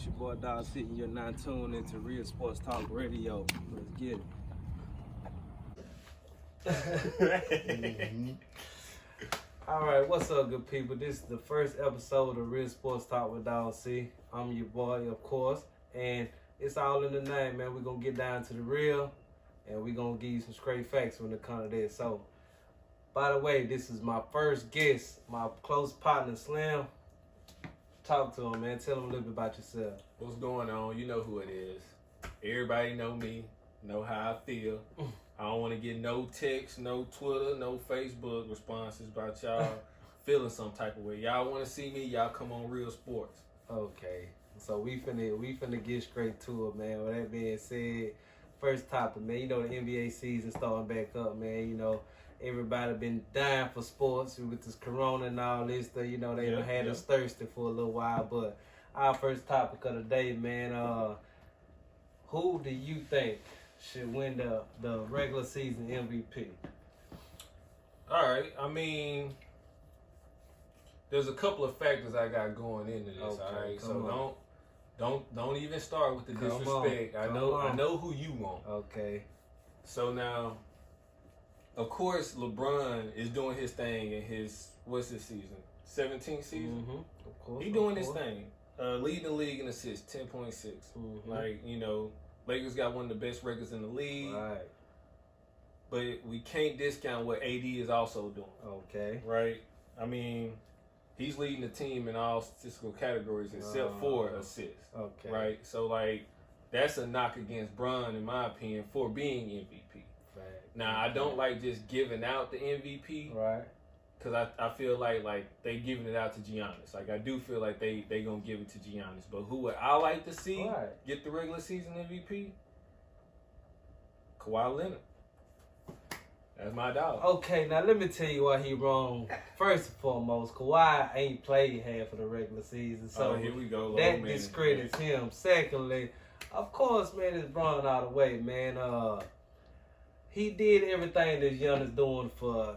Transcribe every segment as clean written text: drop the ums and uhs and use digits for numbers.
It's your boy Dog Sitting. You're not tuned into Real Sports Talk Radio. Let's get it. All right, what's up, good people? This is the first episode of Real Sports Talk with Dog C. I'm your boy, of course, and it's all in the name, man. We're gonna get down to the real, and we're gonna give you some straight facts when it comes to this. So, by the way, this is my first guest, my close partner, Slim. Talk to him, man. Tell him a little bit about yourself. What's going on? You know who it is. Everybody know me, know how I feel. I don't want to get no text, no Twitter, no Facebook responses about y'all feeling some type of way. Y'all want to see me, y'all come on Real Sports. Okay. So we finna get straight to it, man. With that being said, first topic, man. You know the NBA season starting back up, man. You know, everybody been dying for sports with this corona and all this stuff. You know, they had us thirsty for a little while. But our first topic of the day, man, who do you think should win the regular season MVP? All right. I mean, there's a couple of factors I got going into this, Okay, all right? come on. So don't even start with the Come disrespect. on, I know who you want. Okay. So now, of course, LeBron is doing his thing in his, what's this season? 17th season? Mm-hmm. Of course. He doing his thing. Leading the league in assists, 10.6. Mm-hmm. Like, you know, Lakers got one of the best records in the league. Right. But we can't discount what AD is also doing. Okay. Right? I mean, he's leading the team in all statistical categories except for assists. Okay. Right? So, like, that's a knock against Bron, in my opinion, for being MVP. Right. Now, I don't like just giving out the MVP. Right. Because I feel like they giving it out to Giannis. Like, I do feel like they going to give it to Giannis. But who would I like to see get the regular season MVP? Kawhi Leonard. That's my dog. Okay, now let me tell you why he wrong. First and foremost, Kawhi ain't played half of the regular season. So here we go. That discredits him. Secondly, of course, man, it's Bron out of the way, man. He did everything that Giannis doing for,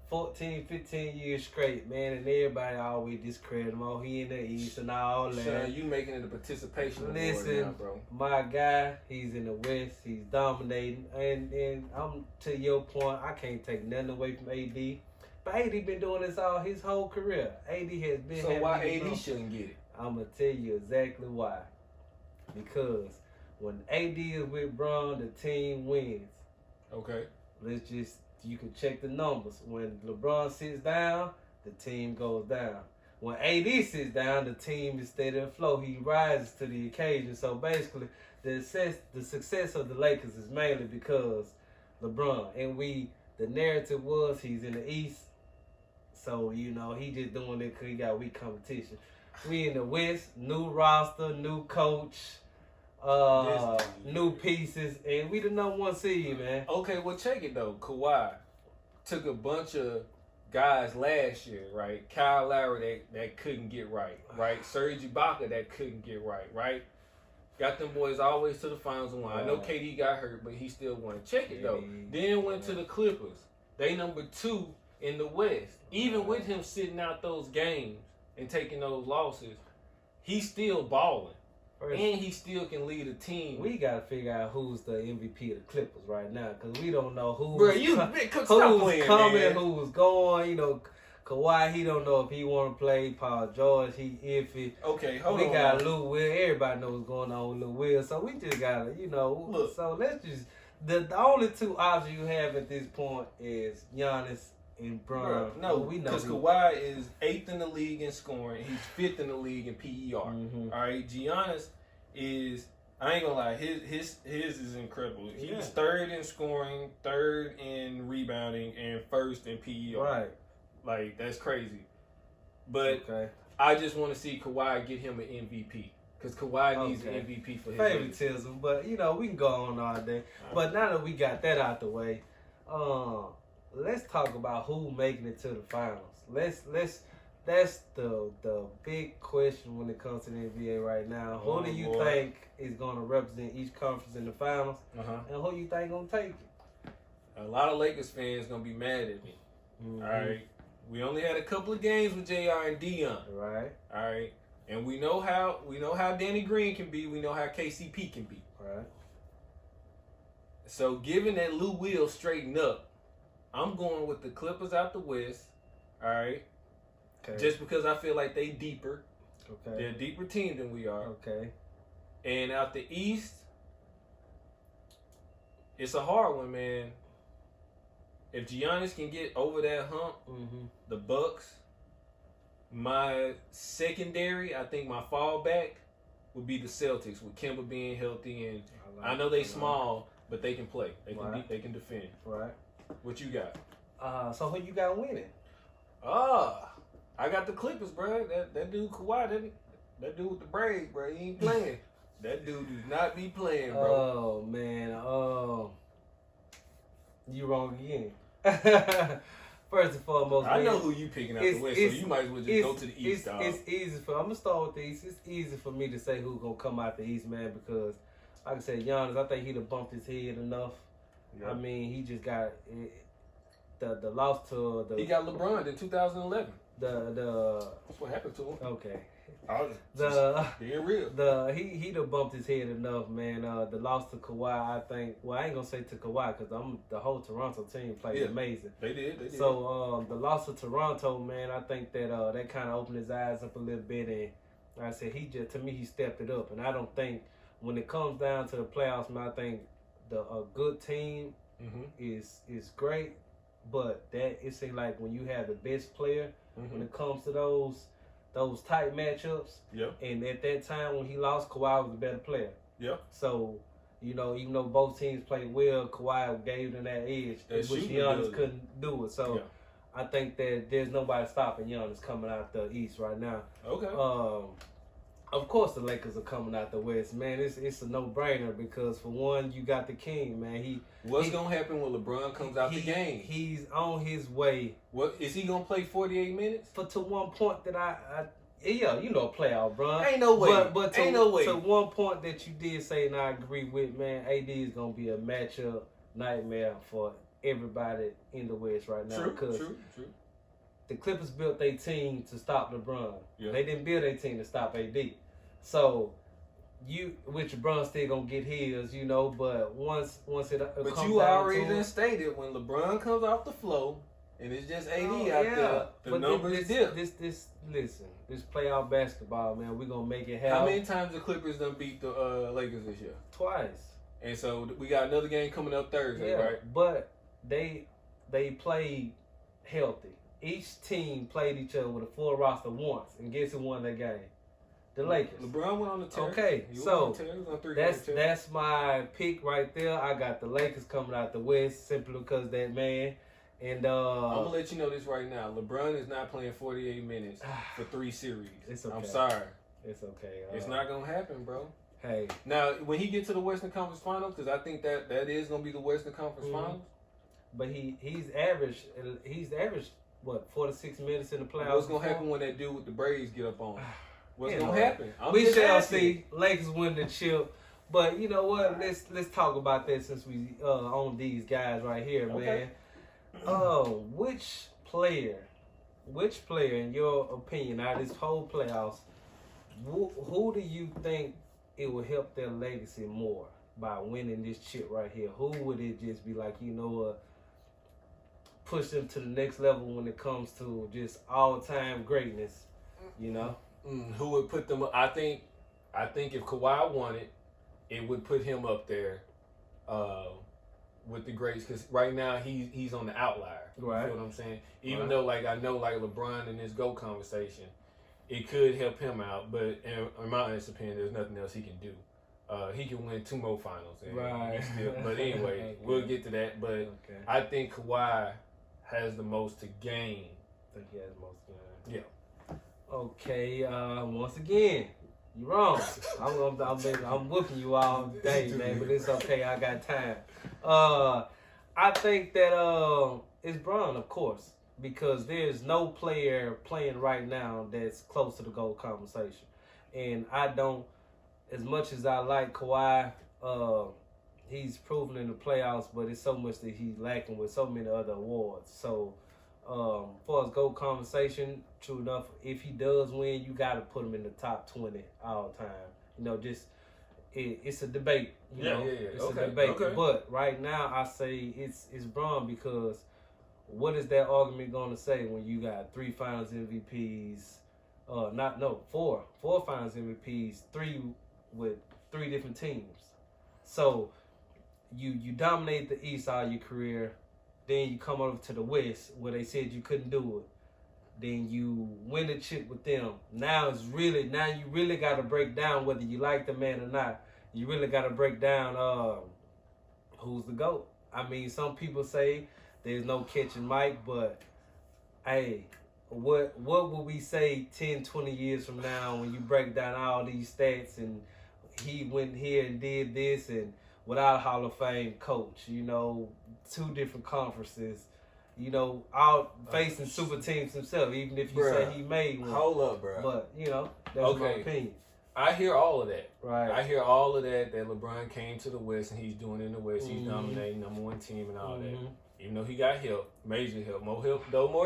14, 15 years straight, man, and everybody always discredit him. Oh, he in the East and all that. Son, you making it a participation award now, bro. My guy, he's in the West. He's dominating. And I'm to your point, I can't take nothing away from AD. But AD been doing this all his whole career. AD has been. So why AD shouldn't get it? I'm going to tell you exactly why. Because when AD is with Bron, the team wins. Okay. You can check the numbers. When LeBron sits down, the team goes down. When AD sits down, the team is steady afloat. He rises to the occasion. So basically, the success of the Lakers is mainly because LeBron. And the narrative was he's in the East. So, you know, he just doing it because he got weak competition. We in the West, new roster, new coach. New pieces, and we the number one seed, man. Okay, well, check it though. Kawhi took a bunch of guys last year, right? Kyle Lowry that couldn't get right? Serge Ibaka that couldn't get right? Got them boys always to the finals and won. I know KD got hurt, but he still won. Check it though. Then went to the Clippers. They number 2 in the West. Even with him sitting out those games and taking those losses, he's still balling. And he still can lead a team. We got to figure out who's the MVP of the Clippers right now, because we don't know who's coming, who's going. You know, Kawhi, he don't know if he want to play. Paul George, he iffy. Okay, hold on. We got Lou Will. Everybody knows what's going on with Lou Will. So we just got to, you know. Look. So let's just, the only two options you have at this point is Giannis and Bron. No, we know because Kawhi is 8th in the league in scoring. He's 5th in the league in PER. Mm-hmm. All right, Giannis is, I ain't gonna lie, his is incredible. He's 3rd in scoring, 3rd in rebounding, and 1st in PER. Right. Like, that's crazy. But I just want to see Kawhi get him an MVP. Because Kawhi needs an MVP for his favoritism. But, you know, we can go on all day. But now that we got that out the way, let's talk about who making it to the finals. That's the big question when it comes to the NBA right now. Who do you think is going to represent each conference in the finals? And who you think going to take it? A lot of Lakers fans going to be mad at me. Mm-hmm. All right. We only had a couple of games with JR and Dion. Right. All right. And we know how Danny Green can be. We know how KCP can be. Right. So given that Lou Will straighten up, I'm going with the Clippers out the West. All right. Okay. Just because I feel like they deeper. Okay. They're a deeper team than we are. Okay. And out the East, it's a hard one, man. If Giannis can get over that hump, the Bucks. My secondary, I think my fallback would be the Celtics with Kemba being healthy, and I know they small, but they can play. They can defend. Right. What you got? So who you got winning? I got the Clippers, bro. That dude Kawhi, that dude with the braids, bro. He ain't playing. That dude does not be playing, bro. Oh man. You wrong again. First and foremost, I know who you picking out the West, so you might as well just go to the East. It's easy I'm gonna start with the East. It's easy for me to say who's gonna come out the East, man, because like I said, Giannis, I think he'd have bumped his head enough. Yeah. I mean, he just got the loss to the. He got LeBron in 2011. That's what happened to him. Okay. Being real. He'd have bumped his head enough, man. The loss to Kawhi, I think. Well, I ain't gonna say to Kawhi because the whole Toronto team played amazing. They did. So the loss to Toronto, man, I think that that kind of opened his eyes up a little bit, and like I said, he stepped it up, and I don't think when it comes down to the playoffs, man, I think a good team is great, but that it seems like when you have the best player when it comes to those tight matchups. Yeah. And at that time when he lost, Kawhi was the better player. Yeah. So, even though both teams played well, Kawhi gave them that edge, which Giannis couldn't do it. So I think that there's nobody stopping Giannis coming out the East right now. Okay. Of course the Lakers are coming out the West, man. It's a no-brainer because for one, you got the king, man. What's gonna happen when LeBron comes out the game? He's on his way. What is he gonna play 48 minutes? To one point that playoff, bro. Ain't no way. But ain't no way. To one point that you did say, and I agree with, man, AD is gonna be a matchup nightmare for everybody in the West right now. True. The Clippers built their team to stop LeBron. Yeah. They didn't build their team to stop AD. So which LeBron still gonna get his, but once it but comes you down already to done stated when LeBron comes off the floor and it's just AD out there, the numbers dip. This playoff basketball, man, we're gonna make it happen. How many times the Clippers done beat the Lakers this year? Twice. And so we got another game coming up Thursday, right? But they played healthy. Each team played each other with a full roster once, and guess who won that game? The Lakers. LeBron went on the tear. Okay, so that's my pick right there. I got the Lakers coming out the West simply because that man. And I'm gonna let you know this right now. LeBron is not playing 48 minutes for 3 series. It's okay. I'm sorry. It's okay. It's not gonna happen, bro. Hey. Now, when he gets to the Western Conference Finals, because I think that is gonna be the Western Conference Finals. But he's averaged. What, 46 minutes in the playoffs? What's gonna happen when that dude with the braids get up on? What's gonna happen? We shall see. Lakers win the chip. But you know what? Let's talk about that since we own these guys right here, man. Which player, in your opinion, out of this whole playoffs, who do you think it will help their legacy more by winning this chip right here? Who would it just be like, push them to the next level when it comes to just all-time greatness, Who would put them up? I think if Kawhi won it, it would put him up there with the greats, because right now he's on the outlier. Right. You know what I'm saying? Even though I know LeBron in this GOAT conversation, it could help him out, but in my honest opinion, there's nothing else he can do. He can win 2 more finals. Right. But anyway, okay. We'll get to that. But I think Kawhi has the most to gain. I think he has the most to gain. Yeah. Okay. Once again, you're wrong. I'm whooping you all day, man. But it's okay. I got time. I think that it's Bron, of course, because there's no player playing right now that's close to the GOAT conversation, and I don't. As much as I like Kawhi, he's proven in the playoffs, but it's so much that he's lacking with so many other awards. So For his GOAT conversation, true enough, if he does win, you got to put him in the top 20 all time. You know, just it's a debate. You know, it's a debate. Okay. But right now, I say it's Bron because what is that argument going to say when you got 3 Finals MVPs? Four Finals MVPs, 3 with 3 different teams. So you dominate the East all your career, then you come over to the West where they said you couldn't do it. Then you win the chip with them. Now you really got to break down whether you like the man or not. You really got to break down who's the GOAT. I mean, some people say there's no catching Mike, but hey, what will we say 10, 20 years from now when you break down all these stats and he went here and did this and without a Hall of Fame coach, 2 different conferences, out facing super teams himself, even if you say he made one. Hold up, bro. But, that's my opinion. I hear all of that. Right. I hear all of that LeBron came to the West and he's doing it in the West. He's dominating #1 team and all that. Even though he got help, major help, more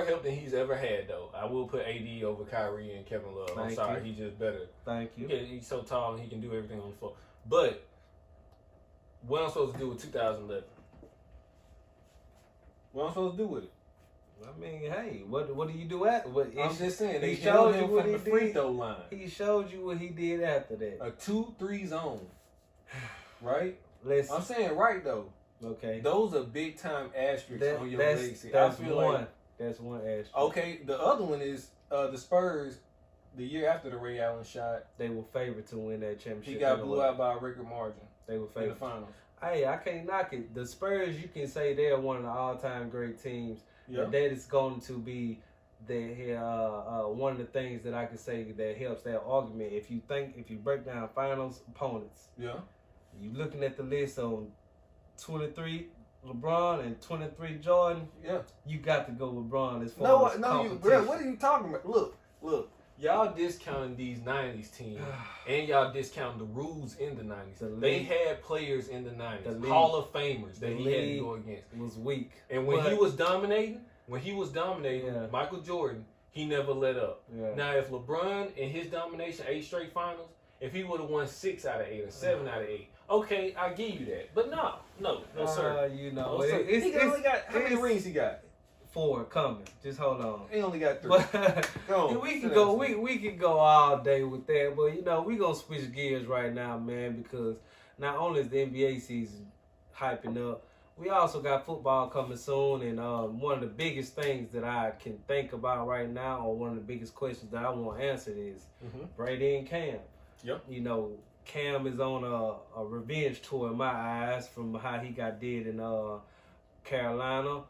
help than he's ever had, though. I will put AD over Kyrie and Kevin Love. I'm sorry, he's just better. Thank you. He's so tall and he can do everything on the floor. But what I'm supposed to do with 2011? What I'm supposed to do with it? I mean, hey, what do you do after? I'm just saying, they showed held you him what from he the free did. throw line. He showed you what he did after that. A 2-3 zone. Right? Listen. I'm saying right, though. Okay. Those are big time asterisks on your legacy. That's I feel one. like, that's one asterisk. okay, the other one is the Spurs. The year after the Ray Allen shot, they were favored to win that championship. He got blew out by a record margin. They were favored in the finals. Hey, I can't knock it. The Spurs, you can say they're one of the all-time great teams. Yeah. That is going to be one of the things that I can say that helps that argument. If you break down finals opponents, you looking at the list on 23 LeBron and 23 Jordan. Yeah, you got to go with LeBron as far as competition. Bro, what are you talking about? Look. Y'all discounting these 90s teams, and y'all discounting the rules in the 90s. They had players in the 90s, Hall of Famers that he had to go against. Was weak. And when he was dominating, Michael Jordan, he never let up. Yeah. Now, if LeBron in his domination, 8 straight finals, if he would have won 6 out of 8 or 7 out of 8, okay, I give you that. But no, sir. No, sir. He only got, how many rings he got? 4 coming. Just hold on. He only got 3. Go on. We can go all day with that, but we gonna switch gears right now, man, because not only is the NBA season hyping up, we also got football coming soon, and one of the biggest things that I can think about right now, or one of the biggest questions that I want answered is Brady and Cam. Yep. Cam is on a revenge tour in my eyes from how he got did in Carolina.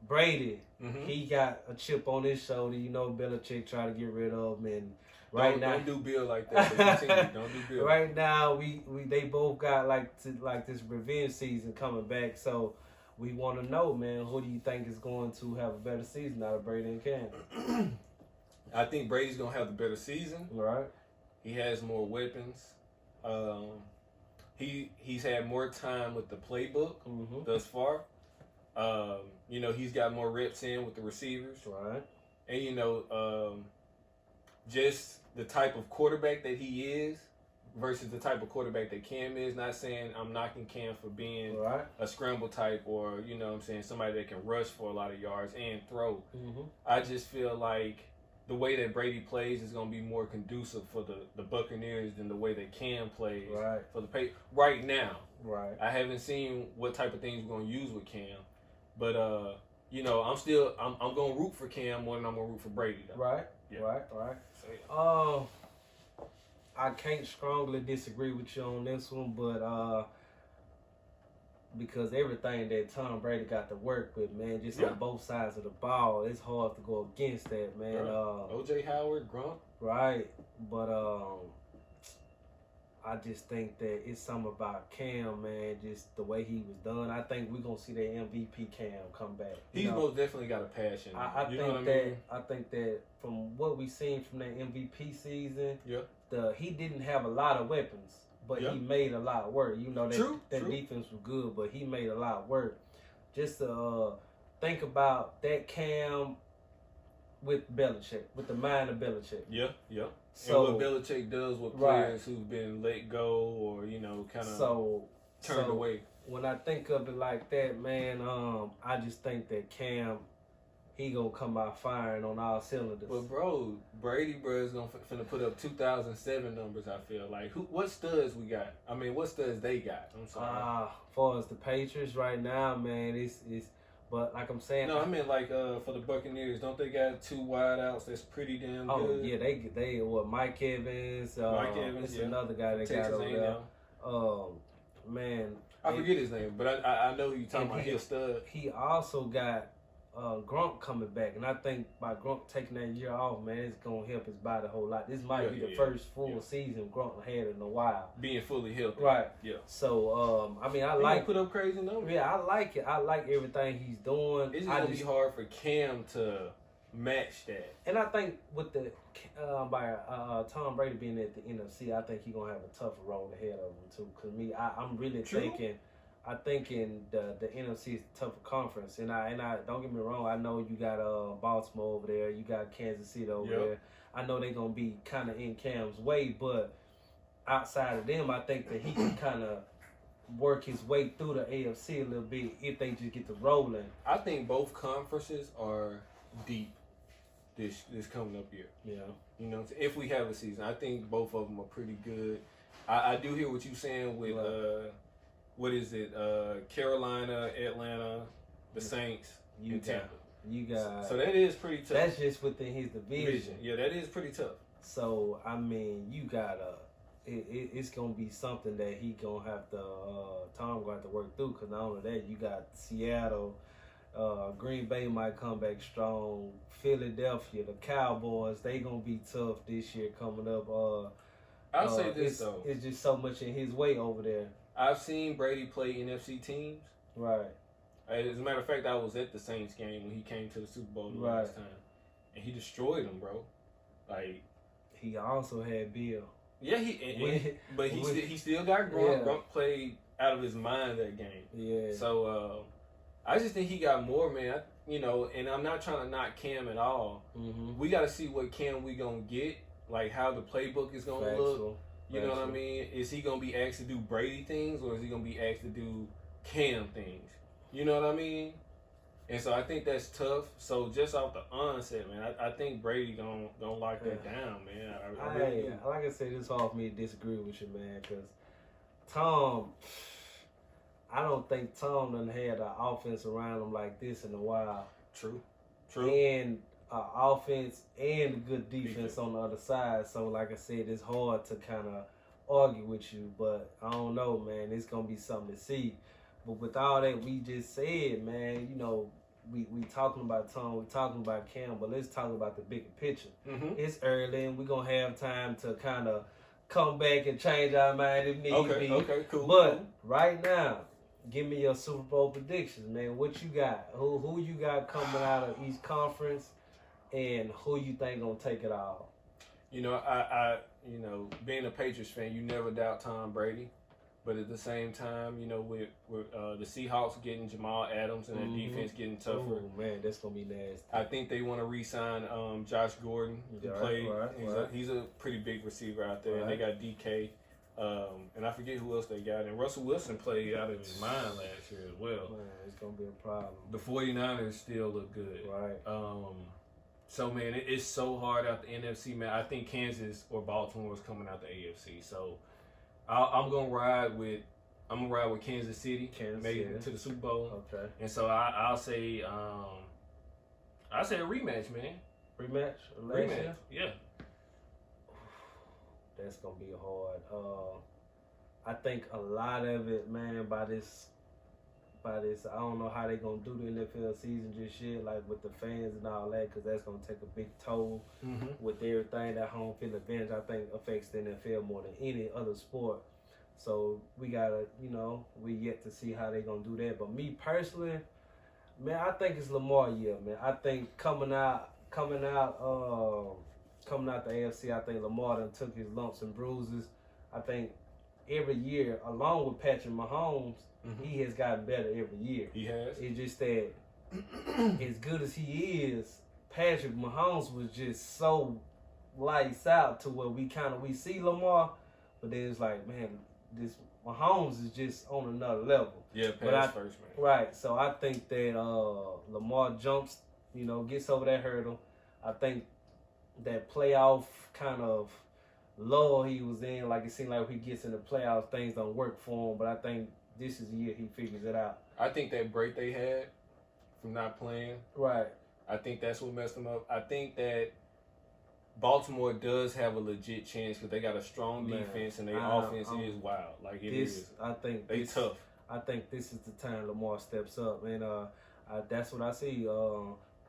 Brady, he got a chip on his shoulder. Belichick tried to get rid of him, and don't do Bill like that. Continue. Don't do Bill. Right now, they both got like this revenge season coming back. So we want to know, man, who do you think is going to have a better season out of Brady and Cam? I think Brady's gonna have the better season. Right. He has more weapons. He's had more time with the playbook thus far. He's got more reps in with the receivers. Right. And, just the type of quarterback that he is versus the type of quarterback that Cam is. Not saying I'm knocking Cam for being a scramble type or, somebody that can rush for a lot of yards and throw. I just feel like the way that Brady plays is going to be more conducive for the Buccaneers than the way that Cam plays for the pay right now. Right. I haven't seen what type of things we're going to use with Cam. But I'm gonna root for Cam more than I'm gonna root for Brady, though. Right. Yeah. Right. I can't strongly disagree with you on this one, but because everything that Tom Brady got to work with, man, just on both sides of the ball, it's hard to go against that, man. O.J. Howard, Grunt. Right, but I just think that it's something about Cam, man, just the way he was done. I think we're going to see that MVP Cam come back. He's most definitely got a passion. I think that from what we've seen from that MVP season, he didn't have a lot of weapons, but he made a lot of work. That defense was good, but he made a lot of work. Just think about that Cam with Belichick, with the mind of Belichick. Yeah, yeah. So and what Belichick does with players who've been let go or kind of turned away. When I think of it like that, man, I just think that Cam, he gonna come out firing on all cylinders. But bro, Brady is finna put up 2007 numbers. I feel like what studs we got? I mean, what studs they got? I'm sorry. As far as the Patriots right now, man, it's. But like I'm saying, no, I mean like for the Buccaneers, don't they got 2 wideouts that's pretty damn good? Oh yeah, they Mike Evans. Mike Evans, it's another guy that got over there. Man, I forget his name, but I know who you talking about. He's a stud. He also got Gronk coming back, and I think by Gronk taking that year off, man, it's gonna help his body a whole lot. This might be the first full season Gronk had in a while, being fully healthy. Right. Yeah. So I mean, he put up crazy numbers. Yeah, I like it. I like everything he's doing. It's gonna be hard for Cam to match that. And I think with the by Tom Brady being at the NFC, I think he's gonna have a tougher road ahead of him too. Cause I'm really thinking. I think in the NFC is a tougher conference, and I don't get me wrong. I know you got Baltimore over there, you got Kansas City over there. I know they're gonna be kind of in Cam's way, but outside of them, I think that he can kind of work his way through the AFC a little bit if they just get to rolling. I think both conferences are deep this coming up year. Yeah, you know, if we have a season, I think both of them are pretty good. I do hear what you're saying with. What is it? Carolina, Atlanta, the Saints, and Tampa. You got. So that is pretty tough. That's just within his division. Yeah, that is pretty tough. So I mean, you gotta. It's gonna be something that he gonna have to. Tom gonna have to work through. Cause not only that, you got Seattle, Green Bay might come back strong. Philadelphia, the Cowboys, they gonna be tough this year coming up. I'll say this though. It's just so much in his way over there. I've seen Brady play NFC teams. Right. As a matter of fact, I was at the Saints game when he came to the Super Bowl the last time, and he destroyed them, bro. Like he also had Bill. Yeah, he still got Gronk. Yeah. Gronk played out of his mind that game. Yeah. So I just think he got more, man. And I'm not trying to knock Cam at all. Mm-hmm. We got to see what Cam we gonna get, like how the playbook is gonna look. You know what I mean? Is he going to be asked to do Brady things or is he going to be asked to do Cam things? You know what I mean? And so I think that's tough. So just off the onset, man, I think Brady going to lock that down, man. I really do. Like I said, it's hard for me to disagree with you, man, because Tom, I don't think Tom done had an offense around him like this in a while. True. And offense and good defense on the other side. So, like I said, it's hard to kind of argue with you. But I don't know, man. It's going to be something to see. But with all that we just said, man, we talking about Tom, we talking about Cam, but let's talk about the bigger picture. Mm-hmm. It's early, and we're going to have time to kind of come back and change our mind if need be. Okay, cool. But right now, give me your Super Bowl predictions, man. What you got? Who you got coming out of each conference? And who you think gonna take it all? I being a Patriots fan, you never doubt Tom Brady, but at the same time, with the Seahawks getting Jamal Adams and their defense getting tougher. Oh man, that's gonna be nasty. I think they want to re-sign Josh Gordon to play. He's a pretty big receiver out there, and they got DK, and I forget who else they got. And Russell Wilson played out of his mind last year as well. Man, it's gonna be a problem. The 49ers still look good. Right. So, man, it's so hard out the NFC, man. I think Kansas or Baltimore is coming out the AFC. So, I'm gonna ride with Kansas City, maybe to the Super Bowl. Okay. And so I'll say a rematch, man. Rematch? Rematch. Yeah. That's gonna be hard. I think a lot of it, man, by this. I don't know how they gonna do the NFL season just yet, like with the fans and all that, because that's gonna take a big toll with everything. That home field advantage, I think, affects the NFL more than any other sport. So we gotta, we yet to see how they gonna do that. But me personally, man, I think it's Lamar year, man. I think coming out the AFC, I think Lamar done took his lumps and bruises. I think every year, along with Patrick Mahomes, he has gotten better every year. He has. It's just that as good as he is, Patrick Mahomes was just so lights out to where we see Lamar, but then it's like, man, this Mahomes is just on another level. Yeah, pass first, man. Right. So I think that Lamar jumps, gets over that hurdle. I think that playoff kind of lull he was in, like it seemed like when he gets in the playoffs, things don't work for him. But I think this is the year he figures it out. I think that break they had from not playing, right? I think that's what messed them up. I think that Baltimore does have a legit chance because they got a strong defense and their offense is wild. Like it is. I think they tough. I think this is the time Lamar steps up, and that's what I see.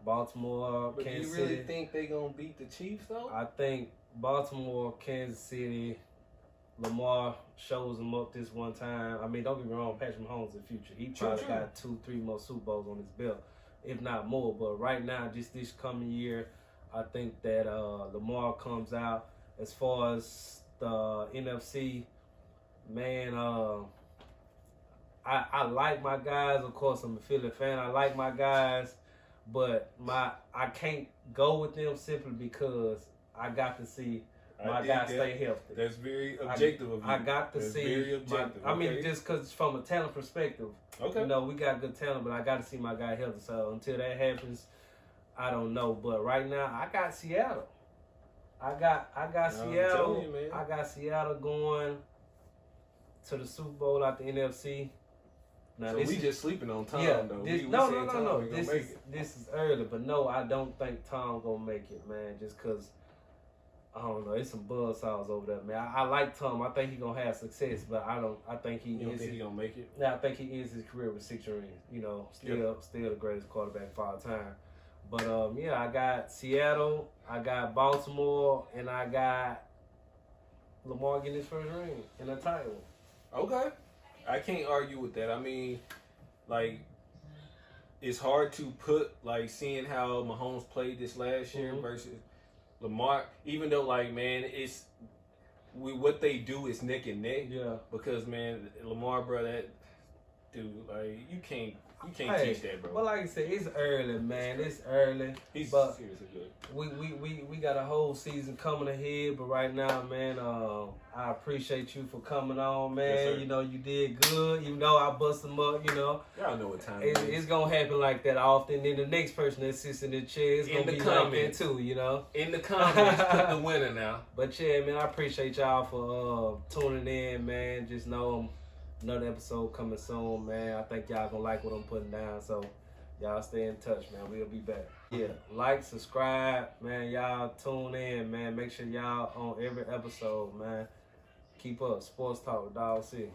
Baltimore, but Kansas City. Do you really City. think they gonna beat the Chiefs though? I think Baltimore, Kansas City, Lamar shows them up this one time. I mean, don't get me wrong, Patrick Mahomes in the future. He probably got 2-3 more Super Bowls on his belt, if not more. But right now, just this coming year, I think that Lamar comes out. As far as the NFC, man, I like my guys. Of course, I'm a Philly fan. I like my guys, but I can't go with them simply because I got to see my guys stay healthy. That's very objective of you. I got to see. I mean, just because from a talent perspective, we got good talent, but I got to see my guy healthy. So until that happens, I don't know. But right now, I got Seattle. I got Seattle. You, man. I got Seattle going to the Super Bowl out the NFC. Now, so we just sleeping on Tom, though. No. This is early, but no, I don't think Tom gonna make it, man. Just cause I don't know, it's some buzzsaws over there, man. I like Tom. I think he gonna have success, but I think he. You don't think he gonna make it? Yeah, I think he ends his career with 6 rings. Still the greatest quarterback of all time. But I got Seattle, I got Baltimore, and I got Lamar getting his first ring and a title. Okay. I can't argue with that. I mean, like, it's hard to put, like, seeing how Mahomes played this last year versus Lamar. Even though, like, man, what they do is neck and neck. Yeah. Because, man, Lamar, bro, that dude, like, you can't teach that, bro. Well, like I said, it's early, man. It's early. He's seriously good. We got a whole season coming ahead, but right now, man, I appreciate you for coming on, man. Yes, you did good. You know, I bust them up. Y'all know what time it is. It's gonna happen like that often. Then the next person that sits in the chair is gonna be like that too. In the comments, put the winner now. But yeah, man, I appreciate y'all for tuning in, man. Just know another episode coming soon, man. I think y'all gonna like what I'm putting down, so y'all stay in touch, man. We'll be back. Yeah, like, subscribe, man. Y'all tune in, man. Make sure y'all on every episode, man. Keep up. Sports Talk with Dog C.